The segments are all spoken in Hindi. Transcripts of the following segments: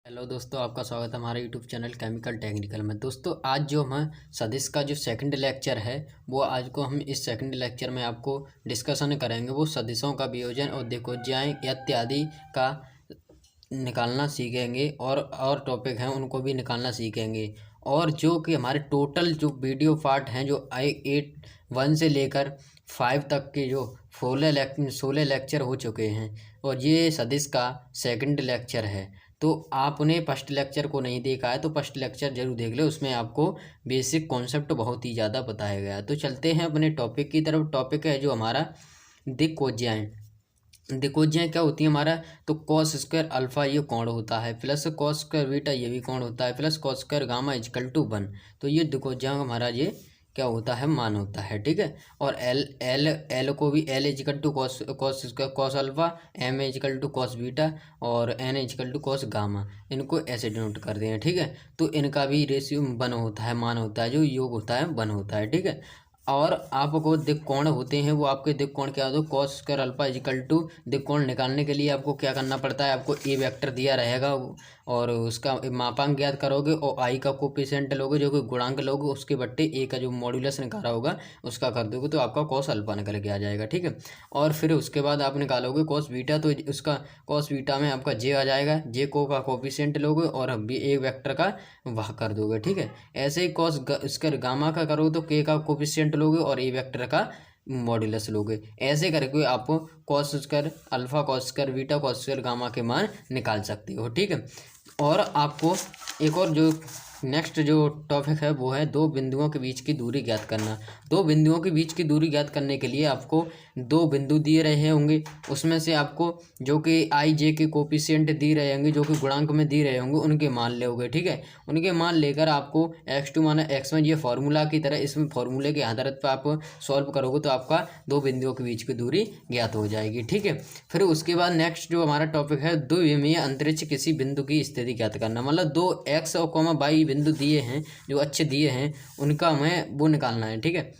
हेलो दोस्तों, आपका स्वागत है हमारे यूट्यूब चैनल केमिकल टेक्निकल में। दोस्तों आज जो हम सदिश का जो सेकंड लेक्चर है वो आज को हम इस सेकंड लेक्चर में आपको डिस्कशन करेंगे। वो सदिशों का वियोजन और दिक्कोज्याएँ इत्यादि का निकालना सीखेंगे और टॉपिक हैं उनको भी निकालना सीखेंगे। और जो कि हमारे टोटल जो वीडियो पार्ट हैं जो 1 से लेकर 5 तक के जो 16 लेक्चर हो चुके हैं और ये सदिश का सेकंड लेक्चर है। तो आपने फर्स्ट लेक्चर को नहीं देखा है तो फर्स्ट लेक्चर जरूर देख लो, उसमें आपको बेसिक कॉन्सेप्ट बहुत ही ज़्यादा बताया गया है। तो चलते हैं अपने टॉपिक की तरफ। टॉपिक है जो हमारा दिक्कोज्याएँ। दिक्कोज्याएँ क्या होती है हमारा, तो कॉस स्क्वायर अल्फा ये कोण होता है, प्लस कॉस स्क्वायर बीटा ये भी कोण होता है, plus cos square gamma equal to 1। तो ये दिक्कोज्याएँ हमारा ये क्या होता है, मान होता है। ठीक है। और एल एल एल को भी L is equal to cos cos alpha, M is equal to cos beta और N is equal to cos gamma, इनको ऐसे डिनोट कर दें। ठीक है। तो इनका भी रेशियो 1 होता है, मान होता है, जो योग होता है 1 होता है। ठीक है। और आपको दिक्कोण होते हैं वो आपके दिक्कोण क्या होते हैं, cos square alpha is equal to. दिक्कोण निकालने के लिए आपको क्या करना पड़ता है, आपको ए वेक्टर दिया रहेगा और उसका मापांक ज्ञात करोगे और आई का कोफिशिएंट लोगे जो कि गुणांक लोगे, उसके बट्टे ए का जो मॉड्यूलस निकाला होगा उसका कर दोगे तो आपका कॉस अल्फा निकल के आ जाएगा। ठीक है। और फिर उसके बाद आप निकालोगे कॉस बीटा, तो उसका कॉस बीटा में आपका जे आ जाएगा, जे को का कोफिशिएंट लोगे और ए वेक्टर का वह कर दोगे। ठीक है। ऐसे ही कॉस स्क्वायर गामा का करोगे तो के का कोफिशिएंट लोगे और ए वेक्टर का मॉड्यूलस लोगे। ऐसे करके आप cos square alpha, cos square beta, cos square gamma के मान निकाल सकते हो। ठीक है। और आपको एक और जो नेक्स्ट जो टॉपिक है वो है दो बिंदुओं के बीच की दूरी ज्ञात करना। दो बिंदुओं के बीच की दूरी ज्ञात करने के लिए आपको दो बिंदु दिए रहे होंगे, उसमें से आपको जो कि आई जे के कोफिशिएंट दिए रहे होंगे, जो कि गुणांक में दिए रहे होंगे, उनके मान लोगे। ठीक है। उनके मान लेकर आपको x2 माना x1 ये फार्मूला की तरह इसमें फार्मूले के आधारित पर आप सॉल्व करोगे तो आपका दो बिंदुओं के बीच की दूरी ज्ञात हो जाएगी। ठीक है। फिर उसके बाद नेक्स्ट जो हमारा टॉपिक है द्विविमीय अंतरिक्ष किसी बिंदु की स्थिति ज्ञात करना। मतलब दो x और y बिंदु दिए हैं, जो अच्छे दिए हैं, उनका हमें वो निकालना है। ठीक है,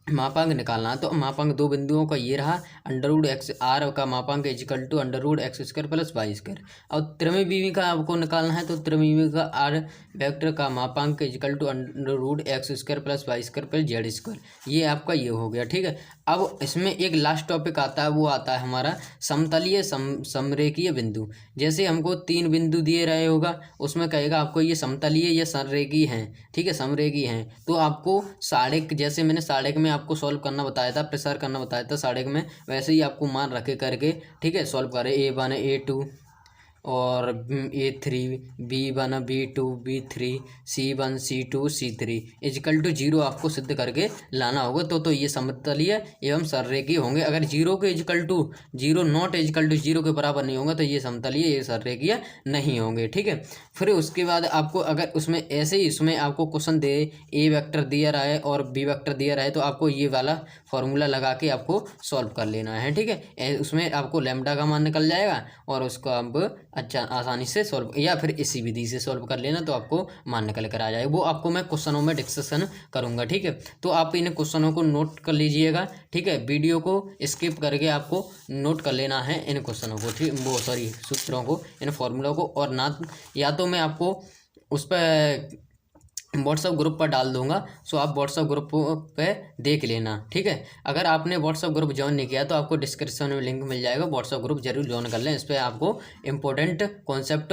मापांक निकालना। तो मापांक दो बिंदुओं का ये रहा, अंडर एक्स आर का मापांक equal to under x square plus y square. और त्रिविमीय का आपको निकालना है तो त्रिविमीय का आर वेक्टर का मापांक equal to under x square plus y square plus z square. ये आपका ये हो गया। ठीक है। अब इसमें एक लास्ट टॉपिक आता है, वो आता है हमारा समतलीय समरेखीय बिंदु। जैसे हमको 3 बिंदु दिए रहे होगा, उसमें कहेगा आपको ये समतलीय या समरेखीय हैं। ठीक है, समरेखीय हैं। तो आपको साढ़ेक, जैसे मैंने साढ़ेक में आपको सॉल्व करना बताया था, प्रसार करना बताया था साढ़ेक में, वैसे ही आपको मान रखे करके ठीक है सॉल्व करें। A1 A2 और A3 B1 B2 B3 C1 C2 C3 is equal to 0 आपको सिद्ध करके लाना होगा। तो ये समतलीय एवं सररेखीय होंगे। अगर 0 के equal to 0 not equal to 0 के बराबर नहीं होगा तो ये समतलीय, ये सररेखीय नहीं होंगे। ठीक है। फिर उसके बाद आपको अगर उसमें ऐसे ही इसमें आपको क्वेश्चन दे, ए वेक्टर दिया रहा है और बी वेक्टर दिया रहा है, तो आपको ये वाला फॉर्मूला लगा के आपको सॉल्व कर लेना है। ठीक है। उसमें आपको लैम्डा का मान निकल जाएगा और उसको आप अच्छा आसानी से सॉल्व, या फिर इसी विधि से सॉल्व कर लेना तो आपको मान निकल कर आ जाएगा। वो आपको मैं क्वेश्चनों में डिस्कशन करूंगा। ठीक है। तो आप इन क्वेश्चनों को नोट कर लीजिएगा। ठीक है। वीडियो को स्किप करके आपको नोट कर लेना है इन क्वेश्चनों को, ठीक, वो सॉरी सूत्रों को, इन फॉर्मूलों को। और ना या तो मैं आपको उस पर व्हाट्सअप ग्रुप पर डाल दूंगा, सो आप व्हाट्सअप ग्रुप पे देख लेना। ठीक है। अगर आपने व्हाट्सअप ग्रुप ज्वाइन नहीं किया तो आपको डिस्क्रिप्शन में लिंक मिल जाएगा, व्हाट्सअप ग्रुप जरूर ज्वाइन कर लें। इस पर आपको इंपॉर्टेंट कॉन्सेप्ट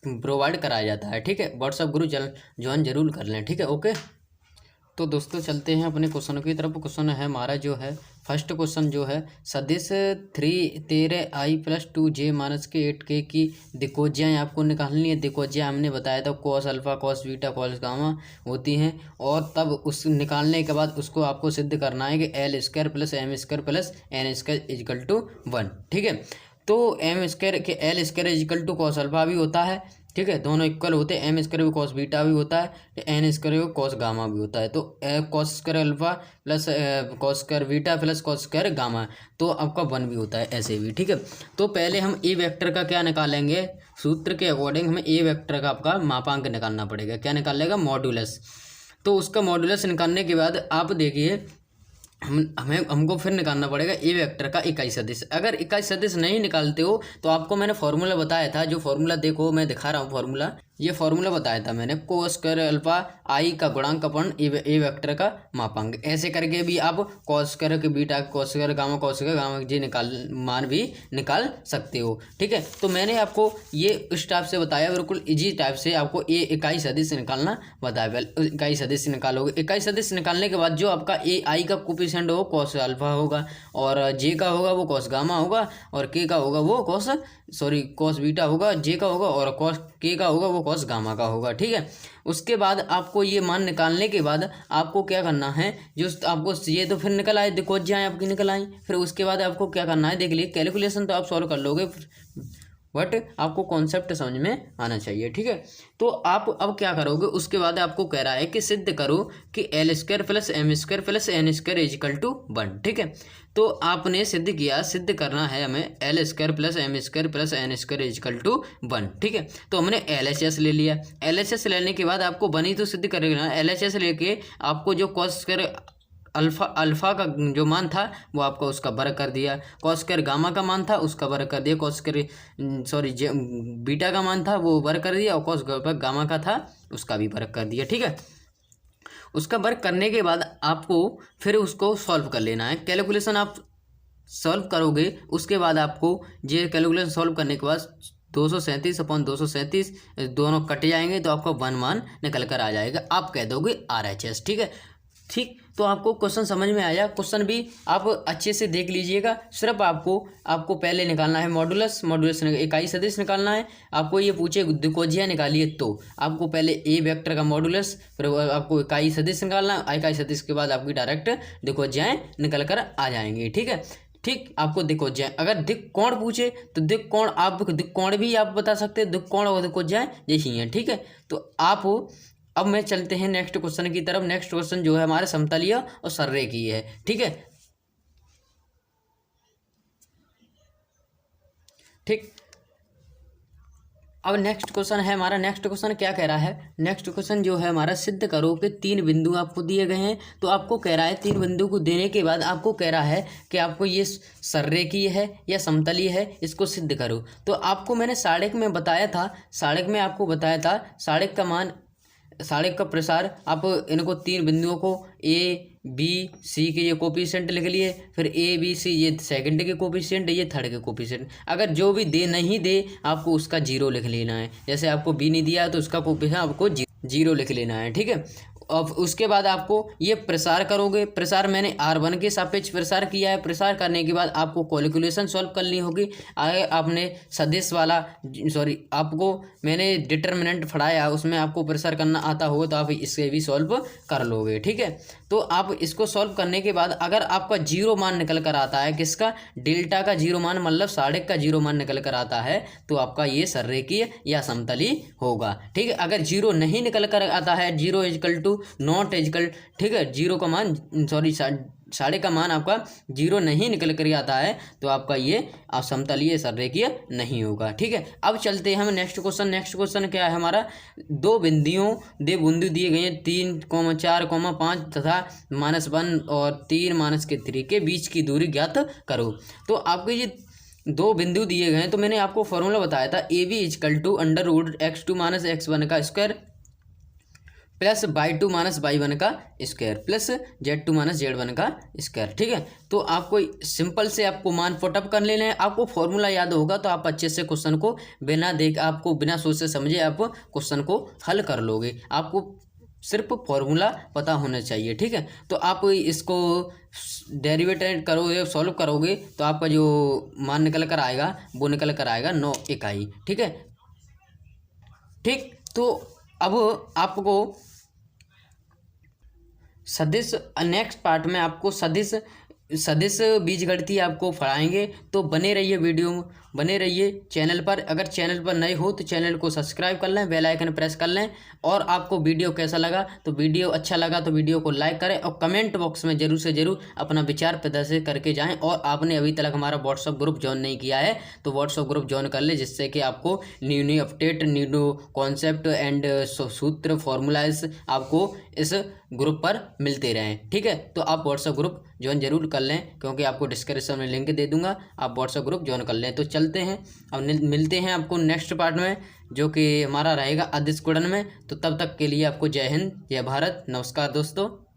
प्रोवाइड कराया जाता है। ठीक है। व्हाट्सअप ग्रुप ज्वाइन जरूर कर लें। ठीक है। ओके। तो दोस्तों चलते हैं अपने क्वेश्चन की तरफ। क्वेश्चन है हमारा जो है फर्स्ट क्वेश्चन जो है सदिश 3 13i+2j-8k की दिक्कोज्याएँ आपको निकालनी है। दिक्कोज्याएँ हमने बताया था cos alpha cos beta cos gamma होती हैं, और तब उस निकालने के बाद उसको आपको सिद्ध करना है कि l square plus m square plus n square equal to 1। ठीक है। तो एम स्क्वायर के l square equal to cos alpha भी होता है। ठीक है, दोनों इक्वल होते हैं। एम स्क्वायर भी कॉस बीटा भी होता है, एन स्क्वायर भी कॉस गामा भी होता है। तो cos square alpha plus cos square beta plus cos square gamma, तो आपका 1 भी होता है ऐसे भी। ठीक है। तो पहले हम ए वेक्टर का क्या निकालेंगे, सूत्र के अकॉर्डिंग हमें ए वेक्टर का आपका मापांक निकालना पड़ेगा। क्या निकालेगा, मॉड्यूलस। तो उसका मॉड्यूलस निकालने के बाद आप देखिए हमको फिर निकालना पड़ेगा ए वेक्टर का इकाई सदिश। अगर इकाई सदिश नहीं निकालते हो तो आपको मैंने फॉर्मूला बताया था, जो फॉर्मूला देखो मैं दिखा रहा हूँ फॉर्मूला, ये फॉर्मूला बताया था मैंने, कोस स्क्वायर अल्फा आई का गुणांक अपन ए वेक्टर का मापांक। ऐसे करके भी आप कॉस स्क्वायर के बीटा कॉस स्क्वायर गामा जी मान भी निकाल सकते हो। ठीक है, तो मैंने आपको ये इस टाइप से बताया, बिल्कुल इजी टाइप से आपको ए इकाई सदिश निकालना बताया। इकाई सदिश निकालोगे, इकाई सदिश निकालने के बाद जो आपका ए आई का कोफिशिएंट हो कॉस अल्फा होगा, और जे का होगा वो कॉस गामा होगा, और के का होगा वो कॉस बीटा होगा, जे का होगा, और कॉस के का होगा वो कॉस गामा का होगा। ठीक है, उसके बाद आपको ये मान निकालने के बाद आपको क्या करना है, जो आपको ये तो फिर निकल आए, देखो जाए आपकी निकल आई, फिर उसके बाद आपको क्या करना है, देख लीजिए कैलकुलेशन तो आप सॉल्व कर लोगे, बट आपको कॉन्सेप्ट समझ में आना चाहिए। ठीक है, तो आप अब क्या करोगे, उसके बाद आपको कह रहा है कि सिद्ध करो कि l square plus m square plus n square equal to 1। ठीक है, तो आपने सिद्ध किया, सिद्ध करना है हमें l square plus m square plus n square equal to 1। ठीक है, तो हमने LHS ले लिया, LHS लेने के बाद आपको बनी तो सिद्ध करेगा, LHS लेके आपको जो कॉस स्क्वायर अल्फा का जो मान था वो आपको उसका वर्ग कर दिया, कॉस स्क्वायर गामा का मान था उसका वर्ग कर दिया, कॉस स्क्वायर बीटा का मान था वो वर्ग कर दिया, और कॉस गामा का था उसका भी वर्ग कर दिया। ठीक है, उसका वर्ग करने के बाद आपको फिर उसको सॉल्व कर लेना है, कैलकुलेशन आप सॉल्व करोगे। उसके बाद आपको ये कैलकुलेशन सॉल्व करने के बाद 237/237 दोनों कट जाएंगे तो आपका 1 मान निकल कर आ जाएगा, आप कह दोगे RHS। ठीक है, ठीक, तो आपको क्वेश्चन समझ में आया। क्वेश्चन भी आप अच्छे से देख लीजिएगा, सिर्फ आपको पहले निकालना है मॉडुलस इकाई सदिश निकालना है। आपको ये पूछे द्विकोजिया निकालिए तो आपको पहले ए वेक्टर का मॉडुलस, फिर आपको इकाई सदिश निकालना है, इकाई सदिश के बाद आपकी डायरेक्ट द्विकोजियाएं निकल कर आ जाएंगी। ठीक है, ठीक, आपको द्विकोजियाएं, अगर दिक् कोण पूछे तो दिक् कोण भी आप बता सकते हैं, दिक् कोण और द्विकोजियाएं जैसी हैं। ठीक है, तो आप अब मैं चलते हैं नेक्स्ट क्वेश्चन की तरफ। नेक्स्ट क्वेश्चन जो है हमारे समतलीय और सररेखीय है। ठीक है, ठीक, अब नेक्स्ट क्वेश्चन है हमारा, नेक्स्ट क्वेश्चन क्या कह रहा है, नेक्स्ट क्वेश्चन जो है हमारा, सिद्ध करो कि 3 बिंदु आपको दिए गए हैं। तो आपको कह रहा है 3 बिंदु को देने के बाद आपको कह रहा है कि आपको ये सररेखीय है या समतलीय है, इसको सिद्ध करो। तो आपको मैंने साढ़ेक में बताया था, साढ़ेक में आपको बताया था, साढ़ेक का मान, साढ़ेक का प्रसार, आप इनको 3 बिंदुओं को A B C के ये कोफिशिएंट लिख लिए, फिर ABC ये सेकंड के कोफिशिएंट, ये थर्ड के कोफिशिएंट। अगर जो भी दे नहीं दे आपको उसका 0 लिख लेना है, जैसे आपको B नहीं दिया तो उसका कोफिशिएंट आपको 0 लिख लेना है। ठीक है, अब उसके बाद आपको ये प्रसार करोगे, प्रसार मैंने R1 के सापेक्ष प्रसार किया है। प्रसार करने के बाद आपको कैलकुलेशन सॉल्व करनी होगी। आगे आपने सदिश वाला, आपको मैंने डिटर्मिनेंट पढ़ाया, उसमें आपको प्रसार करना आता होगा तो आप इससे भी सॉल्व कर लोगे। ठीक है, तो आप इसको सॉल्व करने के बाद अगर आपका 0 मान निकल कर आता है, किसका, डेल्टा का 0 मान, मतलब साढ़ेक का 0 मान निकल कर आता है, तो आपका ये सररेखीय या समतली होगा। ठीक है, अगर 0 नहीं निकल कर आता है, 0 इजकल टू नॉट इजकल, ठीक है, 0 का मान साढ़े का मान आपका 0 नहीं निकल कर आता है, तो आपका ये समतलीय सररेखीय नहीं होगा। ठीक है, अब चलते हैं हम नेक्स्ट क्वेश्चन। नेक्स्ट क्वेश्चन क्या है हमारा, 2 बिंदु दिए गए हैं 3, 4, 5 तथा -1 और 3 -3 के बीच की दूरी ज्ञात करो। तो आपके ये 2 बिंदु दिए गए हैं, तो मैंने आपको फॉर्मूला बताया था, AB is equal to √(x2 - x1) का स्क्वायर प्लस y2 - y1 का स्क्वायर प्लस z2 - z1 का स्क्वायर। ठीक है, तो आपको सिंपल से आपको मान पुटअप कर लेना है। आपको फॉर्मूला याद होगा तो आप अच्छे से क्वेश्चन को आपको बिना सोचे समझे आप क्वेश्चन को हल कर लोगे। आपको सिर्फ फॉर्मूला पता होना चाहिए। ठीक है, तो आप इसको डेरिवेटिव करोगे, सॉल्व करोगे तो आपका जो मान निकल कर आएगा वो निकल कर आएगा 9 इकाई। ठीक है, ठीक, तो अब आपको सदिश, नेक्स्ट पार्ट में आपको सदिश बीजगणितीय आपको पढ़ाएंगे। तो बने रहिए, वीडियो बने रहिए चैनल पर। अगर चैनल पर नए हो तो चैनल को सब्सक्राइब कर लें, बेल आइकन प्रेस कर लें। और आपको वीडियो कैसा लगा, तो वीडियो अच्छा लगा तो वीडियो को लाइक करें और कमेंट बॉक्स में जरूर से जरूर अपना विचार प्रदर्शित करके जाएं। और आपने अभी तक हमारा व्हाट्सअप ग्रुप ज्वाइन नहीं किया है तो व्हाट्सअप ग्रुप ज्वाइन कर ले, जिससे कि आपको new update, new concept and सूत्र फॉर्मूलाइज आपको इस ग्रुप पर मिलते रहें। ठीक है, तो आप व्हाट्सअप ग्रुप ज्वाइन जरूर कर लें, क्योंकि आपको डिस्क्रिप्शन में लिंक दे दूंगा, आप व्हाट्सएप ग्रुप ज्वाइन कर लें। तो चलते हैं, अब मिलते हैं आपको नेक्स्ट पार्ट में, जो कि हमारा रहेगा अदिश कुड़न में। तो तब तक के लिए आपको जय हिंद, जय भारत, नमस्कार दोस्तों।